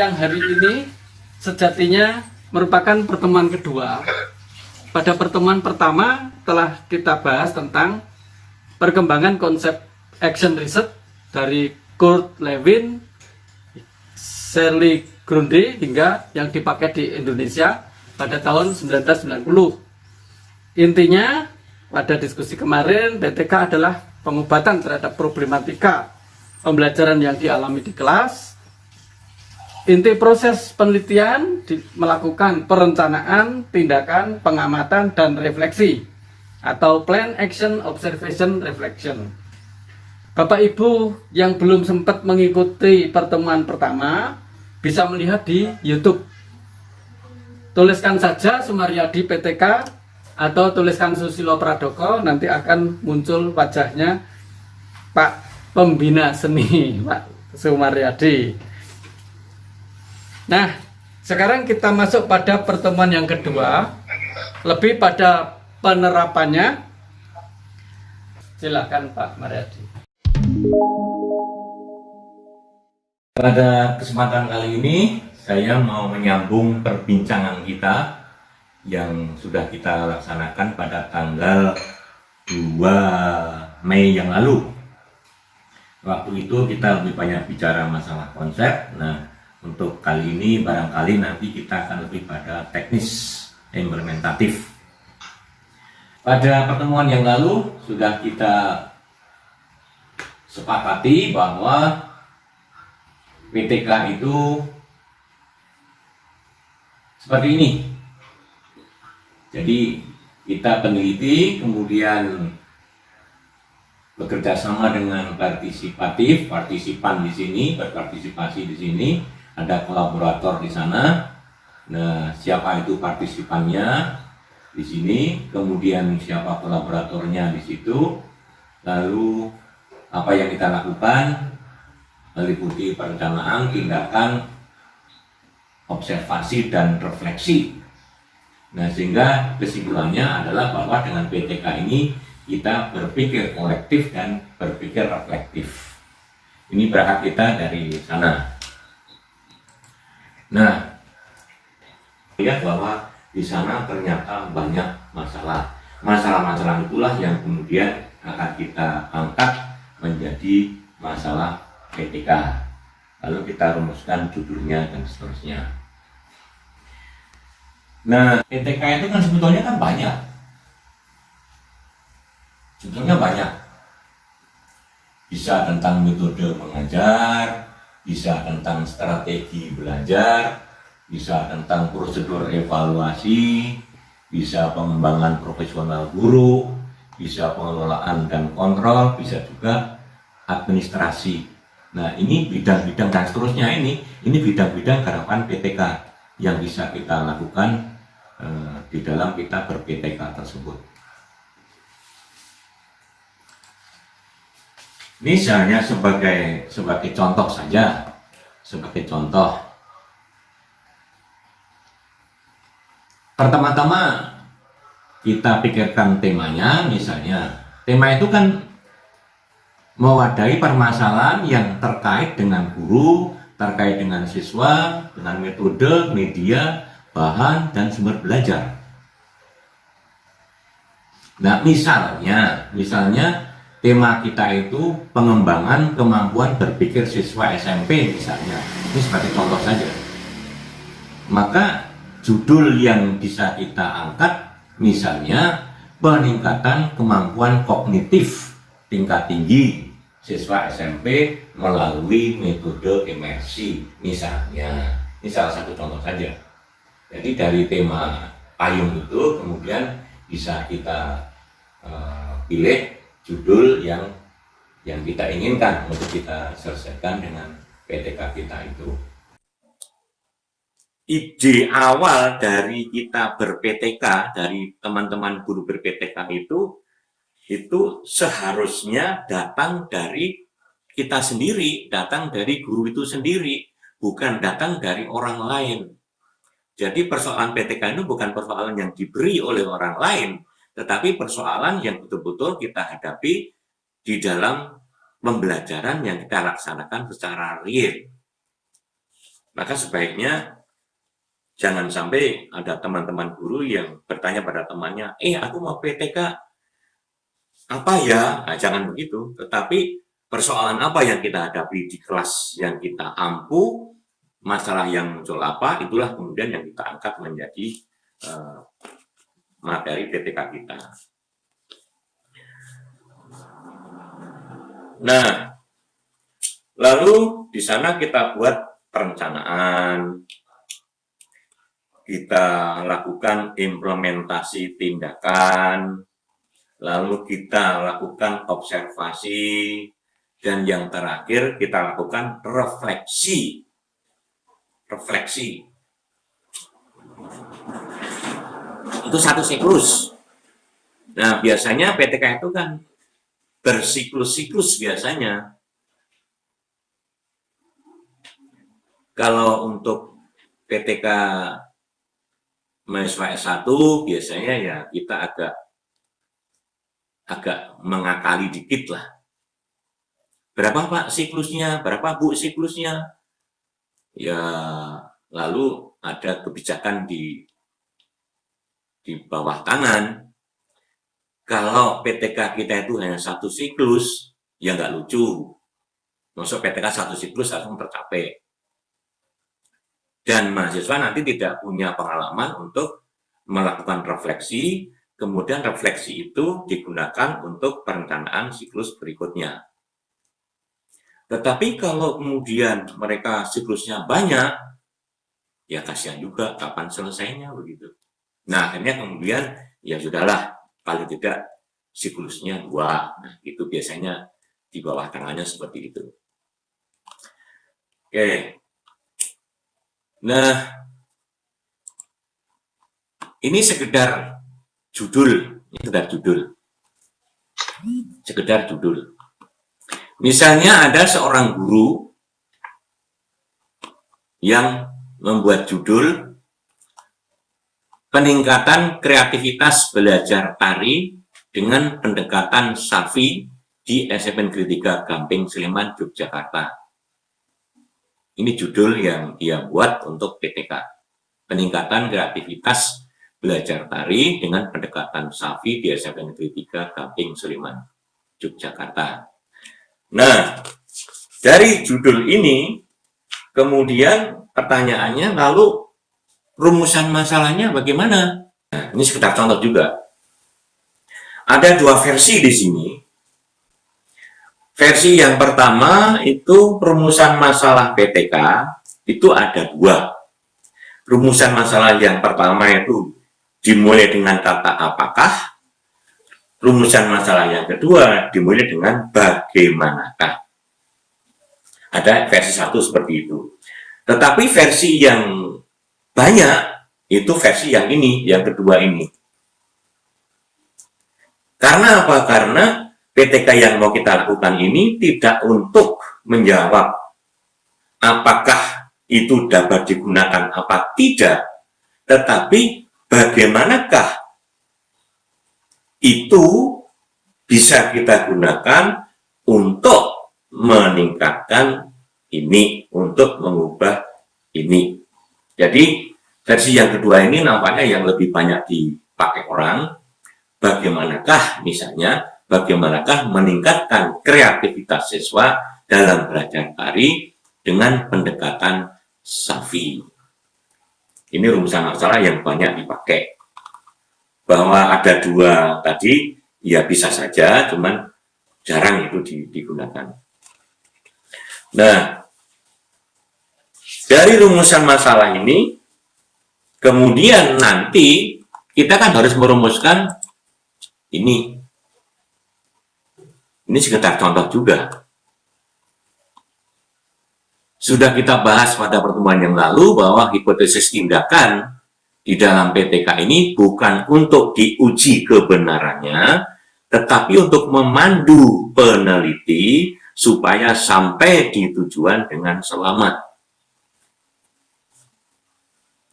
yang hari ini sejatinya merupakan pertemuan kedua. Pada pertemuan pertama telah kita bahas tentang perkembangan konsep action research dari Kurt Lewin, Shirley Grundy hingga yang dipakai di Indonesia pada tahun 1990. Intinya pada diskusi kemarin, PTK adalah pengobatan terhadap problematika pembelajaran yang dialami di kelas. Inti proses penelitian melakukan perencanaan, tindakan, pengamatan, dan refleksi atau plan, action, observation, reflection. Bapak Ibu yang belum sempat mengikuti pertemuan pertama bisa melihat di YouTube. Tuliskan saja Sumaryadi PTK atau tuliskan Susilo Pradoko, nanti akan muncul wajahnya Pak Pembina Seni, Pak Sumaryadi. Nah, sekarang kita masuk pada pertemuan yang kedua, lebih pada penerapannya. Silakan Pak Maryadi. Pada kesempatan kali ini, saya mau menyambung perbincangan kita yang sudah kita laksanakan pada tanggal 2 Mei yang lalu. Waktu itu kita lebih banyak bicara masalah konsep. Nah, untuk kali ini barangkali nanti kita akan lebih pada teknis implementatif. Pada pertemuan yang lalu sudah kita sepakati bahwa PTK itu seperti ini. Jadi kita peneliti kemudian bekerja sama dengan partisipan di sini, berpartisipasi di sini. Ada kolaborator di sana. Nah, siapa itu partisipannya di sini, kemudian siapa kolaboratornya di situ. Lalu apa yang kita lakukan meliputi perencanaan, tindakan, observasi dan refleksi. Nah, sehingga kesimpulannya adalah bahwa dengan PTK ini kita berpikir kolektif dan berpikir reflektif. Ini berangkat kita dari sana. Nah, lihat bahwa di sana ternyata banyak masalah. Masalah-masalah itulah yang kemudian akan kita angkat menjadi masalah PTK. Lalu kita rumuskan judulnya dan seterusnya. Nah, PTK itu kan sebetulnya kan banyak. Sebetulnya banyak. Bisa tentang metode mengajar, bisa tentang strategi belajar, bisa tentang prosedur evaluasi, bisa pengembangan profesional guru, bisa pengelolaan dan kontrol, bisa juga administrasi. Nah, ini bidang-bidang dan seterusnya ini bidang-bidang garapan PTK yang bisa kita lakukan di dalam kita ber-PTK tersebut. Ini hanya sebagai contoh saja, sebagai contoh. Pertama-tama kita pikirkan temanya, misalnya tema itu kan mewadahi permasalahan yang terkait dengan guru, terkait dengan siswa, dengan metode, media, bahan, dan sumber belajar. Nah, misalnya tema kita itu pengembangan kemampuan berpikir siswa SMP misalnya. Ini sebagai contoh saja. Maka judul yang bisa kita angkat misalnya peningkatan kemampuan kognitif tingkat tinggi siswa SMP melalui metode imersi misalnya. Ini salah satu contoh saja. Jadi dari tema payung itu kemudian bisa kita pilih judul yang kita inginkan untuk kita selesaikan dengan PTK kita itu. Ide awal dari kita ber-PTK, dari teman-teman guru ber-PTK itu seharusnya datang dari kita sendiri, datang dari guru itu sendiri, bukan datang dari orang lain. Jadi persoalan PTK itu bukan persoalan yang diberi oleh orang lain, tetapi persoalan yang betul-betul kita hadapi di dalam pembelajaran yang kita laksanakan secara real. Maka sebaiknya jangan sampai ada teman-teman guru yang bertanya pada temannya, aku mau PTK apa ya? Nah, jangan begitu. Tetapi persoalan apa yang kita hadapi di kelas yang kita ampu, masalah yang muncul apa, itulah kemudian yang kita angkat menjadi materi PTK kita. Nah, lalu di sana kita buat perencanaan, kita lakukan implementasi tindakan, lalu kita lakukan observasi, dan yang terakhir kita lakukan refleksi. Itu satu siklus. Nah, biasanya PTK itu kan bersiklus-siklus biasanya. Kalau untuk PTK mahasiswa S1 biasanya ya kita agak mengakali dikit lah. Berapa Pak siklusnya? Berapa Bu siklusnya? Ya, lalu ada kebijakan di bawah tangan. Kalau PTK kita itu hanya satu siklus, ya nggak lucu. Maksud PTK satu siklus langsung tercapai. Dan mahasiswa nanti tidak punya pengalaman untuk melakukan refleksi, kemudian refleksi itu digunakan untuk perencanaan siklus berikutnya. Tetapi kalau kemudian mereka siklusnya banyak, ya kasihan juga kapan selesainya begitu. Nah, akhirnya kemudian ya sudahlah, paling tidak siklusnya 2. Nah, itu biasanya di bawah tangannya seperti itu. Oke. Nah, ini sekedar judul, sekedar judul. Misalnya ada seorang guru yang membuat judul peningkatan kreativitas belajar tari dengan pendekatan Safi di SMP Negeri 3 Gamping Sleman, Yogyakarta. Ini judul yang dia buat untuk PTK. Peningkatan kreativitas belajar tari dengan pendekatan Safi di SMP Negeri 3 Gamping Sleman, Yogyakarta. Nah, dari judul ini, kemudian pertanyaannya, lalu rumusan masalahnya bagaimana? Nah, ini sekedar contoh juga. Ada 2 versi di sini. Versi yang pertama itu rumusan masalah PTK, itu ada 2. Rumusan masalah yang pertama itu dimulai dengan kata apakah. Rumusan masalah yang kedua dimulai dengan bagaimanakah. Ada versi 1 seperti itu. Tetapi versi yang banyak itu versi yang ini, yang kedua ini. Karena apa? Karena PTK yang mau kita lakukan ini tidak untuk menjawab apakah itu dapat digunakan apa tidak, tetapi bagaimanakah itu bisa kita gunakan untuk meningkatkan ini, untuk mengubah ini. Jadi versi yang kedua ini nampaknya yang lebih banyak dipakai orang. Bagaimanakah misalnya, bagaimanakah meningkatkan kreativitas siswa dalam belajar tari dengan pendekatan Safi. Ini rumusan masalah yang banyak dipakai. Bahwa ada 2 tadi, ya bisa saja, cuman jarang itu digunakan. Nah, dari rumusan masalah ini, kemudian nanti kita kan harus merumuskan ini. Ini sekedar contoh juga. Sudah kita bahas pada pertemuan yang lalu bahwa hipotesis tindakan di dalam PTK ini bukan untuk diuji kebenarannya, tetapi untuk memandu peneliti supaya sampai di tujuan dengan selamat.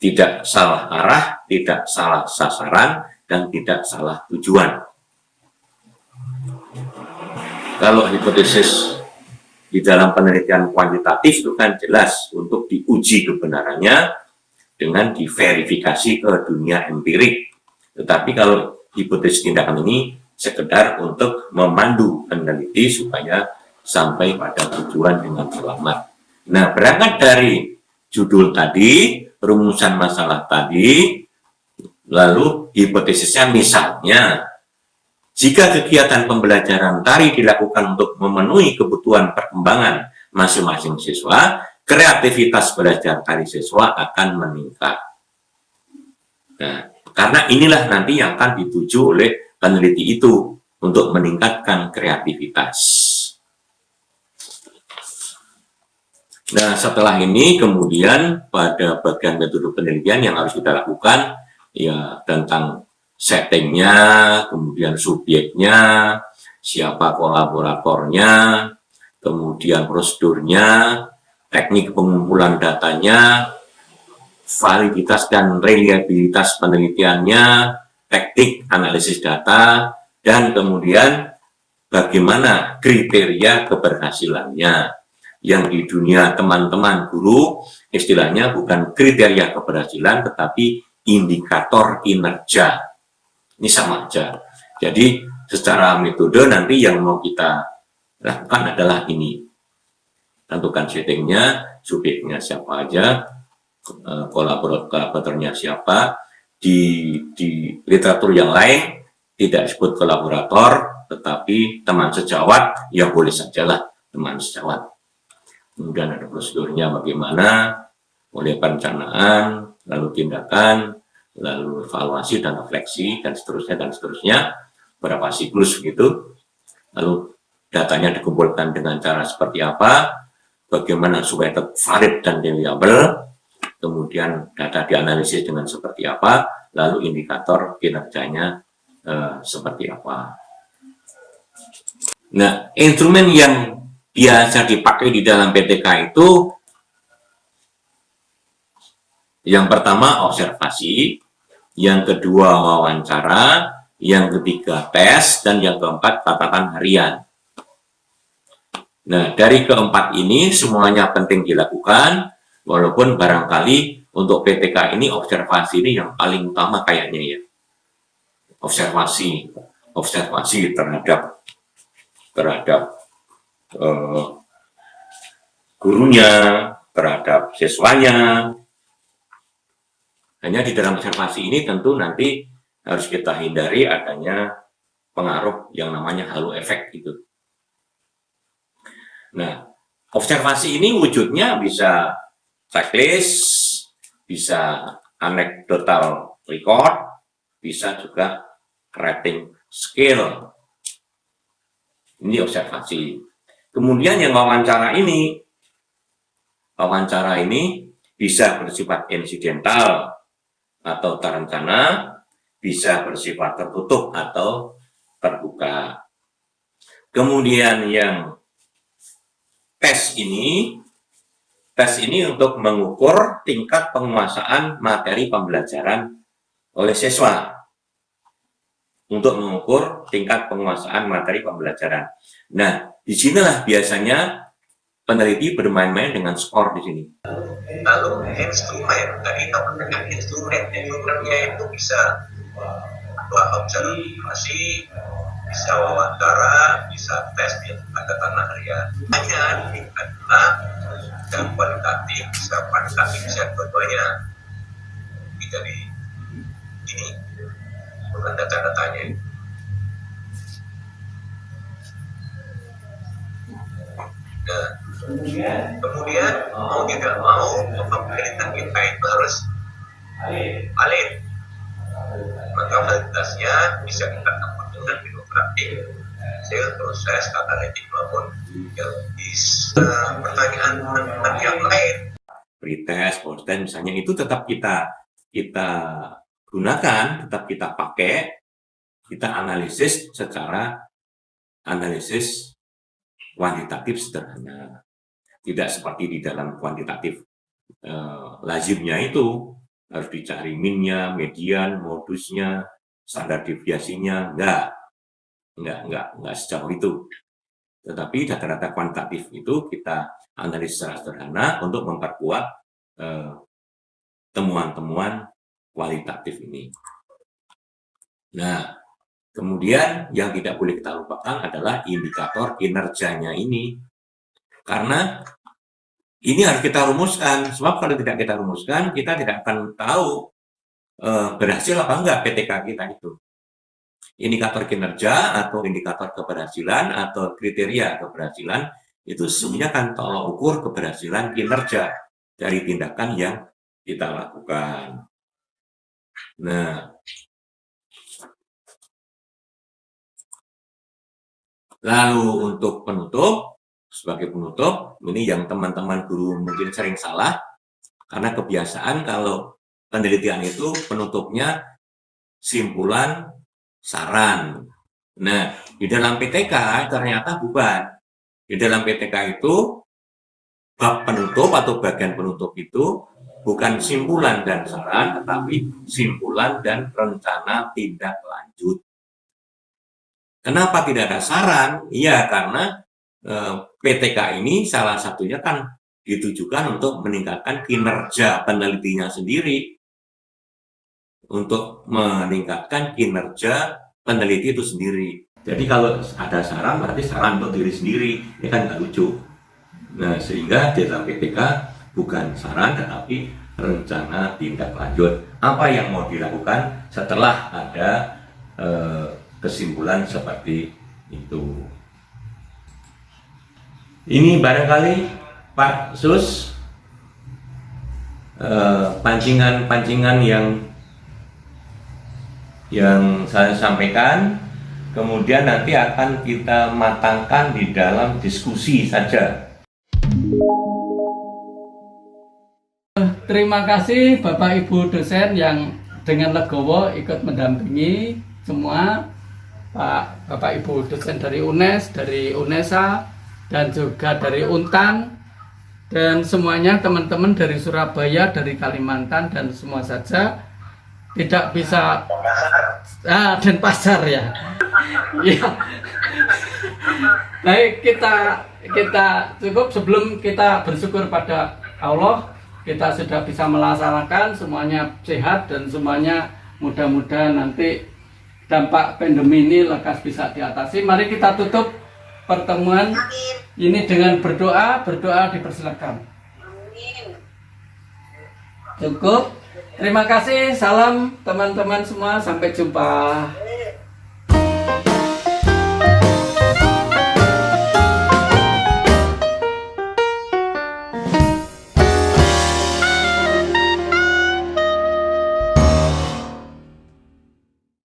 Tidak salah arah, tidak salah sasaran, dan tidak salah tujuan. Kalau hipotesis di dalam penelitian kuantitatif itu kan jelas untuk diuji kebenarannya dengan diverifikasi ke dunia empirik. Tetapi kalau hipotesis tindakan ini sekedar untuk memandu peneliti supaya sampai pada tujuan dengan selamat. Nah, berangkat dari judul tadi, rumusan masalah tadi, lalu hipotesisnya misalnya, jika kegiatan pembelajaran tari dilakukan untuk memenuhi kebutuhan perkembangan masing-masing siswa, kreativitas belajar tari siswa akan meningkat. Nah, karena inilah nanti yang akan dituju oleh peneliti itu untuk meningkatkan kreativitas. Nah, setelah ini kemudian pada bagian metode penelitian yang harus kita lakukan, ya tentang settingnya, kemudian subjeknya, siapa kolaboratornya, kemudian prosedurnya, teknik pengumpulan datanya, validitas dan reliabilitas penelitiannya, teknik analisis data, dan kemudian bagaimana kriteria keberhasilannya. Yang di dunia teman-teman guru, istilahnya bukan kriteria keberhasilan, tetapi indikator kinerja. Ini sama aja. Jadi secara metode nanti yang mau kita lakukan adalah ini. Tentukan settingnya, subjeknya siapa aja, kolaboratornya siapa. Di literatur yang lain tidak disebut kolaborator, tetapi teman sejawat, ya boleh sajalah teman sejawat. Kemudian ada prosedurnya bagaimana, mulai perencanaan, lalu tindakan, lalu evaluasi dan refleksi, dan seterusnya, berapa siklus gitu. Lalu datanya dikumpulkan dengan cara seperti apa, bagaimana supaya tetap valid dan reliable, kemudian data dianalisis dengan seperti apa, lalu indikator kinerjanya seperti apa. Nah, instrumen yang biasa dipakai di dalam PTK itu yang pertama observasi, yang kedua wawancara, yang ketiga tes, dan yang keempat catatan harian. Nah, dari keempat ini semuanya penting dilakukan, walaupun barangkali untuk PTK ini observasi ini yang paling utama kayaknya ya. Observasi terhadap gurunya, terhadap siswanya. Hanya di dalam observasi ini tentu nanti harus kita hindari adanya pengaruh yang namanya halo efek gitu. Nah, observasi ini wujudnya bisa checklist, bisa anecdotal record, bisa juga rating scale. Ini observasi. Kemudian yang wawancara ini bisa bersifat insidental atau terencana, bisa bersifat tertutup atau terbuka. Kemudian yang tes ini untuk mengukur tingkat penguasaan materi pembelajaran oleh siswa. Untuk mengukur tingkat penguasaan materi pembelajaran. Nah, disinilah biasanya peneliti bermain-main dengan skor di sini. Lalu instrumen, tadi dengan instrumennya itu bisa observasi, bisa wawancara, bisa tes pada tanah harian. Hanya ini adalah yang kualitatif, bisa kuantitatif, bisa dua-duanya. Jadi ini bukan data-datanya. Nah, kemudian mau tidak mau pemilihan kita itu harus valid. Maka validitasnya bisa kita dapat dengan birokratik, hasil proses analitik maupun bisa pertanyaan yang lain. Pretest, post-test misalnya itu tetap kita gunakan, tetap kita pakai, kita analisis secara analisis kuantitatif sederhana. Tidak seperti di dalam kuantitatif lazimnya itu harus dicari minnya, median, modusnya, standar deviasinya, enggak sejauh itu. Tetapi data-data kuantitatif itu kita analisis secara sederhana untuk memperkuat temuan-temuan kualitatif ini. Nah, kemudian yang tidak boleh kita lupakan adalah indikator kinerjanya ini. Karena ini harus kita rumuskan, sebab kalau tidak kita rumuskan, kita tidak akan tahu berhasil apa enggak PTK kita itu. Indikator kinerja atau indikator keberhasilan atau kriteria keberhasilan itu sesungguhnya kan tolak ukur keberhasilan kinerja dari tindakan yang kita lakukan. Nah, lalu untuk penutup, sebagai penutup, ini yang teman-teman guru mungkin sering salah, karena kebiasaan kalau penelitian itu penutupnya simpulan, saran. Nah, di dalam PTK ternyata bukan. Di dalam PTK itu, bab penutup atau bagian penutup itu bukan simpulan dan saran, tetapi simpulan dan rencana tindak lanjut. Kenapa tidak ada saran? Ya, karena PTK ini salah satunya kan ditujukan untuk meningkatkan kinerja penelitinya sendiri. Untuk meningkatkan kinerja peneliti itu sendiri. Jadi kalau ada saran, berarti saran untuk diri sendiri. Ini kan nggak lucu. Nah, sehingga di dalam PTK bukan saran, tetapi rencana tindak lanjut. Apa yang mau dilakukan setelah ada kesimpulan seperti itu. Ini barangkali Pak Sus, pancingan-pancingan yang saya sampaikan, kemudian nanti akan kita matangkan di dalam diskusi saja. Terima kasih Bapak Ibu dosen yang dengan legowo ikut mendampingi semua, Bapak Ibu dosen dari UNES, dari UNESA, dan juga dari UNTAN, dan semuanya teman-teman dari Surabaya, dari Kalimantan, dan semua saja. Tidak bisa Denpasar ya. Ya. Baik, kita cukup sebelum kita bersyukur pada Allah, kita sudah bisa melaksanakan, semuanya sehat dan semuanya mudah-mudahan nanti dampak pandemi ini lekas bisa diatasi. Mari kita tutup pertemuan ini dengan berdoa dipersilakan. Cukup. Terima kasih, salam teman-teman semua, sampai jumpa.